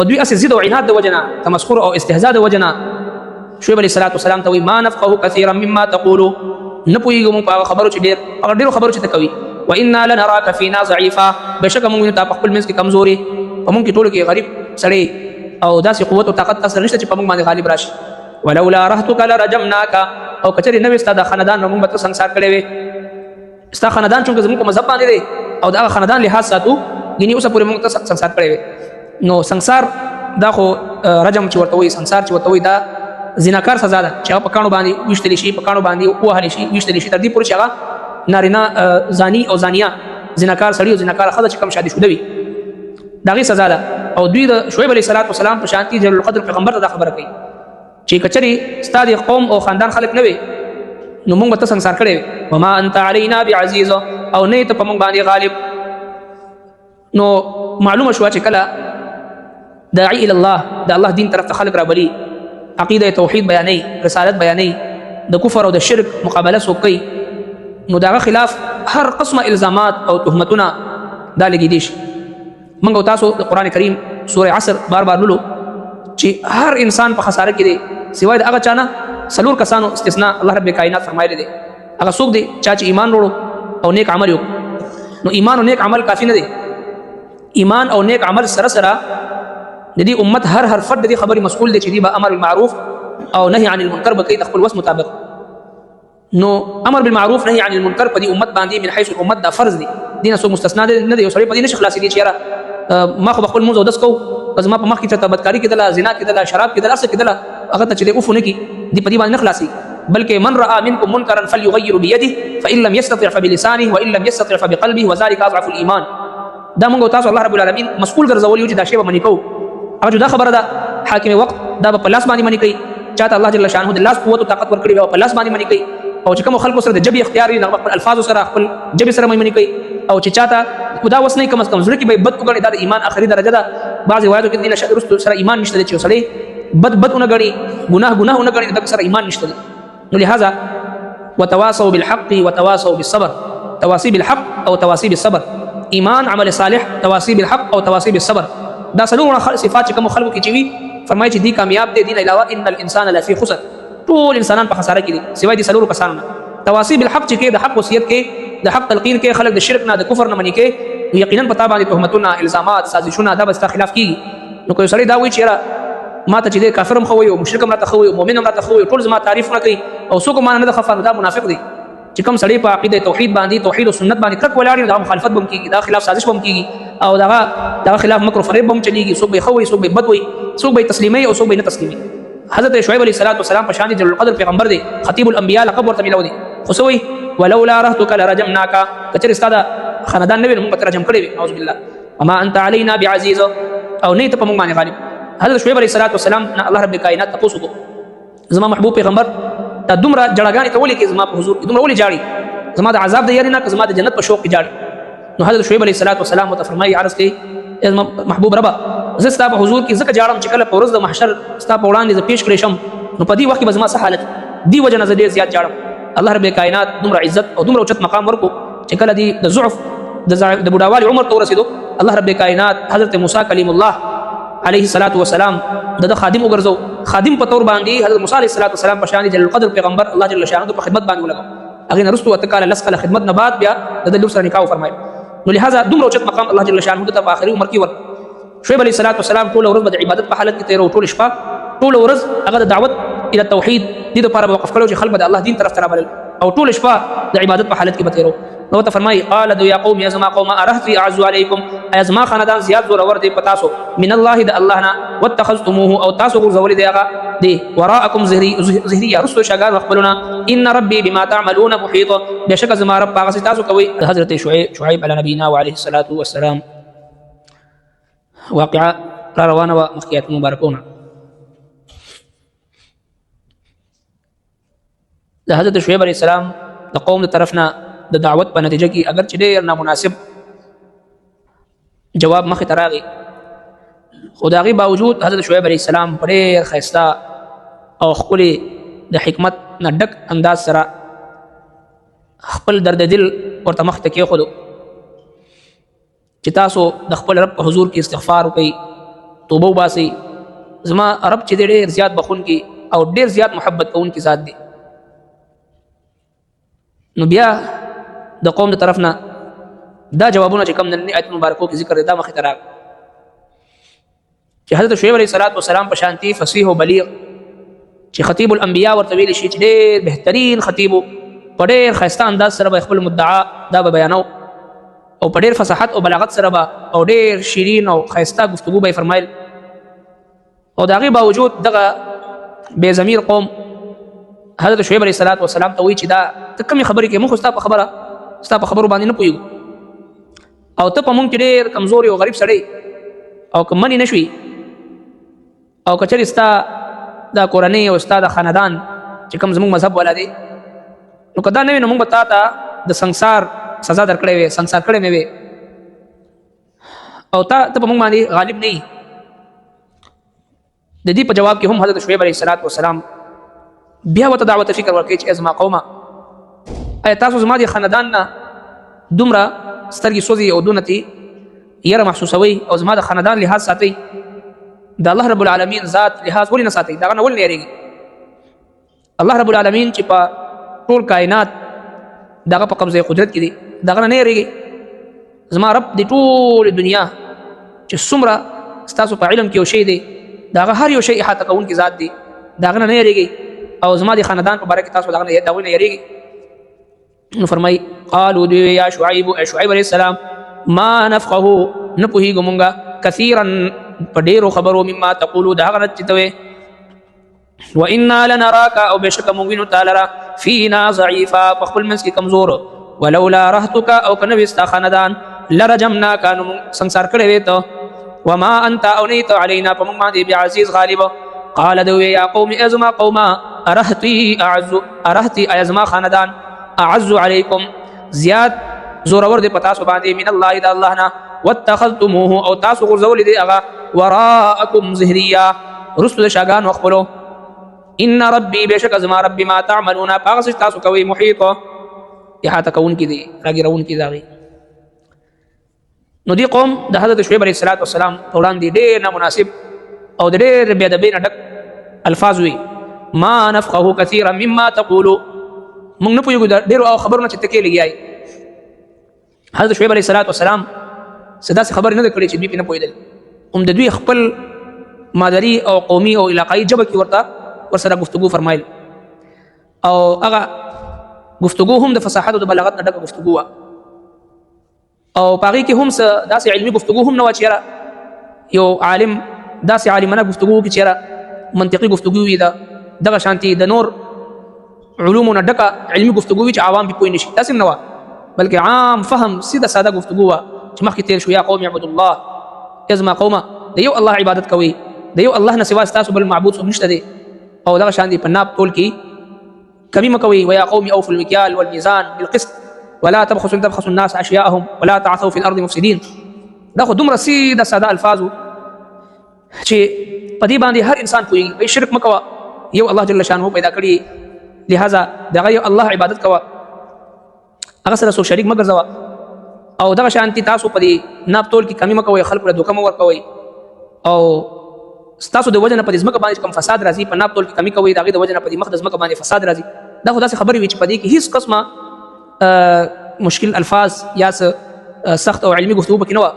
او دوی اسې ضد او عناد د وجنه تمسخر او استهزاء د وجنه شعیب علیه السلام ته وایي ما نفقه کثیرا مما تقولو نه پوهېږو موږ په هغه خبرو چې ډېرو خبرو چې ته کوي وانا لنراک فینا ضعیفا بېشکه موږ وینو تا په خپل منځ کې کمزوري په موږ کې ټولو کې غریب سړی او داسې قوت او طاقت تا سره نشته چې په موږ باندې غالب راشي ولولا رهتک لرجمناک او کچرې نه وې ستا دا خاندان نو موږ به ته سنګسار کړی وې ستا خاندان چونکه زموږ په مذهب باندې دی او د هغه خاندان لحاظ ساتو ګینې اوسه پورې موږ ته سنګسار کړی وې نو سنګسار دا خو رجم چې ورته وایي سنګسار چې ورته وایي دا زناکار سزا ده چې هغه په کاڼو باندې ویشتلی شي په کاڼو باندې ووهلی شي ویشتلی شي تر دې پورې چې هغه نارینه زانی او زانیه زناکار سړي او زناکار ښځه چې کوم شادي شوده وي د هغې سزا ده او دوی د شعیب علیه السلام په شانتي جلیل القدر پیغمبر ته دا خبره کوي چې کچرې ستا د قوم او خاندان خلک نه وي نو موږ به ته سنګسار کړی وي وما انت علینا بعزیز او نه ته په موږ باندې غالب نو معلومه شوه چې کله داعی الله د الله دین طرف ته خلک رابلي عقیده توحید بیانوي رسالت بیانوي د کفر او د شرک مقابله څوک کوي نو د هغه خلاف هر قسمه الزامات او تهمتونه دا لګېدی شي موږ او تاسو د قرآن کریم سوره عصر بار بار لولو چې هر انسان په خساره کې دی سوای د هغه چا نه څلور کسانو استثناء الله رب کائنات فرمایلی دی هغه څوک دی چا چې ایمان وروړو او نیک عمل وکړو نو ایمان او نیک عمل کافي نه دی ایمان او نیک عمل سره سره د دې امت هر فرد د دې خبرې مسؤل دی چې دی به امر بالمعروف او نهي عن المنکر به کوي د خپل وس مطابق نو امر بالمعروف نهي عن المنکر په دې امت باندې من حيث الامت دا فرض دی دینه څوک مستثنا نه دی یو سړی په دې نشي خلاصېدی چې یاره ما خو خپل مونځ او دس کوو زما په مخ کې چېرته بدکاري کېدله زنا کېدله شراب کېدله هر څه کېدله هغه ته چې دی اوف ونه کړي دې په دې باندې نه خلاصېږي بلکې من رأى منکم منکرا فليغير بيده فإن لم يستطع فبلسانه وإن لم يستطع فبقلبه وذلك أضعف الإيمان دا موږ تاسو الله رب العالمین مسؤول ګرځولی چې دا شی به منې کوو هغه جدا خبره ده حاکم وقت دا به په لاس باندې منې کوي چاته الله جل شانه د لاس قوت او طاقت ورکړي وي او په لاس باندې منې کوي او چې کوم خلکو سره د ژبې اختیار وي هغه خپل الفاظو سره خپل ژبې سره منې کوي او چې چاته دا وس نه کم از کم زړه کې به بد وګڼي دا د ایمان آخري درجه ده بعضې روایتو کې دینه رستو سره ایمان نشته دی چې یو سړی بد ونه ګڼي ګناه ونه ګڼي دغه سره ایمان نشته دی نو لهذا وتواصوا بالحق وتواصوا بالصبر تواصي بالحق او تواصي بالصبر ایمان عمل صالح تواصي بالحق او تواصي بالصبر دا څلور صفات چې کوم خلکو کې چې وي فرمایي چې دی کامیاب دی دین علاوه ان الانسان لفی خسر ټول انسانان په خساره کې دي سوای دي څلورو کسانو نه تواصي بالحق چې کې د حق وصیت کې د حق تلقین کې خلک د شرک نه د کفر نه منې کې یقینا پتا باندې تهمتونه الزامات سازشونه دا به ستا خلاف کېږي نو که یو سړی دا وایي چې یاره ما ته چې دی کافر هم ښه وایي او مشرک هم راته ښه وایي او مؤمن هم راته ښه وایي ټول زما تعریف نه کوي او څوک هم مانه نه ده خفه نو دا منافق دی چې کوم سړی په عقیده توحید باندې توحید او سنت باندې کلک ولاړ وي دا مخالفت به هم کېږي دا خلاف سازش به هم کېږي او دغه خلاف مکر و فریب به هم چلېږي څوک به یې ښه وایي څوک به یې بد وایي څوک به یې تسلیموي او څوک به یې نه تسلیموي حضرت شعیب علیه السلام په شان جلیل القدر پیغمبر دی خطیب الانبیاء لقب ورته میلاو دی خو څه وایي ولولا رهتک لرجمناک که چېرې ستا د خاندان نه وي نو موږ به ته رجم کړی وي نعوذ بالله وما انت علینا بعزیز او نه ته په موږ باندې غالب حضرت شعیب علیه السلام نه الله رب کائنات تپوس وکړو زما محبوب پیغمبر تا دومره جړاګانې ته ولې کې زما په حضور کې دومره ولې جاړي زما د عذاب د یاري نه که زما د جنت په شوق کې جاړي نو حضرت شعیب علیه السلام ورته فرمایي عرض کوي زما محبوب ربه زه ستا په حضور کې ځکه جاړم چې کله په ورځ د محشر ستا په وړاندې زه پیش کړی شم نو په دې وخت کې به زما څه حالت دې وجه نه زه ډېر زیات جاړم الله رب کائنات دومره عزت او دومره اوچت مقام ورکو چې کله د ضعف د بوډاوالي عمر ته ورسېدو الله رب کائنات حضرت موسی کلیم الله علیه السلام د خادم وګرځو خادم په تور باندې حضرت موسی علیه السلام په شان جلیل القدر پیغمبر الله جل شانه په خدمت باندې ولګو هغې نه وروسته ورته کاله لس کاله خدمت نه بعد بیا د لور سره نکاح وفرمایل نو لهذا دومره اوچت مقام الله جل شانه ته په آخري عمر کې ورکړ شعیب علیه السلام ټوله ورځ به د عبادت په حالت کې تېرو ټوله شپه ټوله ورځ هغه د دعوت الى التوحید دې دپاره به وقف کړی چې خلک به د الله دین طرف ته رابلل او ټوله شپه د عبادت په حالت کې به تېرو نو ورته فرمایي قال دو یا قوم یا زما قومه ارهطي اعز علیکم ایا زما خاندان زیات زورور دی په تاسو من الله د الله نه واتخذتموه او تاسو ګرځولي دی هغه دی وراءکم ظهریا رسو شاګان خپلونه ان ربي بما تعملون محيط بشک زما رب هغه څه تاسو کوئ حضرت شعیب علی نبینا وعلیه الصلاة والسلام واقعه را روانه وه مخکې آیتونو مبارکونه د حضرت شعیب علیه السلام د قوم د طرف نه د دعوت په نتیجه کې اگر چې ډېر نامناسب جواب مخې ته راغی خو د هغې باوجود حضرت شعیب علیه السلام په ډېر ښایسته او ښکلې د حکمت نه ډک انداز سره خپل درد دل ورته مخ ته کېښودو چې تاسو د خپل رب په حضور کې استغفار وکئ توبه وباسي زما رب چې ډېر زیات بخون کی او ډېر زیات محبت کوونکی ذات دی. نو بیا د قوم د طرف نه دا جوابونه چې کوم د آیت مبارکو کې ذکر دی دا مخې ته راغلي چې حضرت شعیب علیه السلام په شانتي فصیح او بلیغ چې خطیب الانبیاء ورته ویل شي چې ډېر بهترین خطیب په ډېر ښایسته انداز سره به خپل مدعا دا به بیانو او په ډېر فصاحت او بلاغت سره به او ډېر شیرین او ښایسته گفتگو به یې فرمایل او د هغې باوجود دغه بې ضمیر قوم حضرت شعیب علیه السلام ته وایي چې دا ته کومې خبرې کوې موږ خو ستا په خبرو باندې نه پوهېږو او ته په موږ کې ډېر کمزوري او غریب سړی او که منې نه شوي او که چېرې ستا دا کورنۍ او ستا د خاندان چې کوم زموږ مذهب والا دی نو که دا نه وي نو موږ به تا ته د سنګسار سزا درکړی وې سنګسار کړی مې وې او ته په موږ باندې غالب نه یي. د دې په جواب کې هم حضرت شعیب علیه السلام بیا ورته دعوت فکر ورکوي چې ای زما قومه ایا تاسو زما د خاندان نه دومره سترګې سوځي او دونه تې یره محسوسوئ او زما د خاندان لحاظ ساتئ د الله رب العالمین ذات لحاظ ولې نه ساتئ د هغه نه ولې نه یېرېږي. الله رب العالمین چې په ټول کائنات د هغه په قبضه قدرت کې دی د هغه نه یېرېږي. زما رب د ټولې دنیا چې څومره ستاسو په علم کې یو شی دی د هغه هر یو شی احاطه کوونکی ذات دی د هغه نه یېرېږي او زما د خاندان په باره کې تاسو د هغه نه یېرېږي. نو فرمایي قالو دوی یا شعیب علیه السلام ما نفقه نه پوهېږو مونږه کثیرا په ډېرو خبرو مما تقولو د هغه نه چې ته وې وانا لنراک او بېشکه مونږ وینو تا لره فینا ضعیفا په خپل منځ کې کمزور ولولا رهتک او که نه وي ستا خاندان لرجمناک نو مونږ سنګسار کړی وې ته وما انت او نه ته علینا په مونږ باندې بعزیز غالب. قال دوی یا قوم ای زما قومه ارهتی ای زما خاندان اعز علیکم زیات زورور دی په تاسو باندې من الله د الله نه واتخذتموه او تاسو غرزولی دی هغه وراءکم ظهریا رسل شاګانو خپلو ان ربي بشک زما ربي ما تعملون پاغس تاسو کوي محیط احاطه کوونکی دی راګرونکی دی. نو دی قوم د حضرت شعیب علیه السلام په وړاندې ډېر نامناسب او د ډېر بې ادبۍ نه ډک الفاظ وي ما نفقه کثیرا مما تقولو موږ نه پوهېږو د ډېرو خبرونه چې ته کې لګیایي. حضرت شعیب علیه السلام څه داسې خبرې نه ده کړې چې دوی پرې نه پوهېدل هم د دوی خپل مادري او قومي او علاقایي ژبه کې ورسره گفتگو فرمایل او هغه گفتگو هم د فصاحت او د بلاغت نه ډکه گفتگو وه او په هغې کې هم څه داسې علمي گفتگو هم نه وه چې یاره یو عالم داسې عالمانه گفتگو وکړي چې یاره منطقي گفتگو وي دغه شانتي د نور علومو نه ډکه علمي گفتگو وي چې عوام پرې پوه نه شي داسې هم نه وه بلکې عام فهم سیده ساده گفتگو وه چې مخکې تېر شو یا قوم اعبدوا الله ای زما قومه د یو الله عبادت کوئ د یو الله نه سوا ستاسو بل معبود څوک نشته دی او دغه شان دي په ناب تول کې کمی مه کوئ ویا قوم اوفوا المکیال والمیزان بالقسط ولا تبخسوا الناس اشیاءهم ولا تعثوا في الارض مفسدين. دا خو دومره سیده ساده الفاظ چې په دې باندې هر انسان پوهېږي شرک مه کوه یو الله جل شانه پیدا کړي لہذا دغه یو الله عبادت کوه هغه سره څوک شریک مه ګرځوه او دغه شانتي تاسو په دې ناب تول کې کمی مه کوئ خلکو له دوکه مه ورکوئ او ستاسو د وجه نه په دې ځمکه باندې کوم فساد راځي په ناب تول کې کمی کوئ د هغې د وجه نه په دې مخ د ځمکه باندې فساد راځي. دا خو داسې خبرې وي چې په دې کې هېڅ قسمه مشکل الفاظ یا سخت او علمي گفتگو پکې نه وه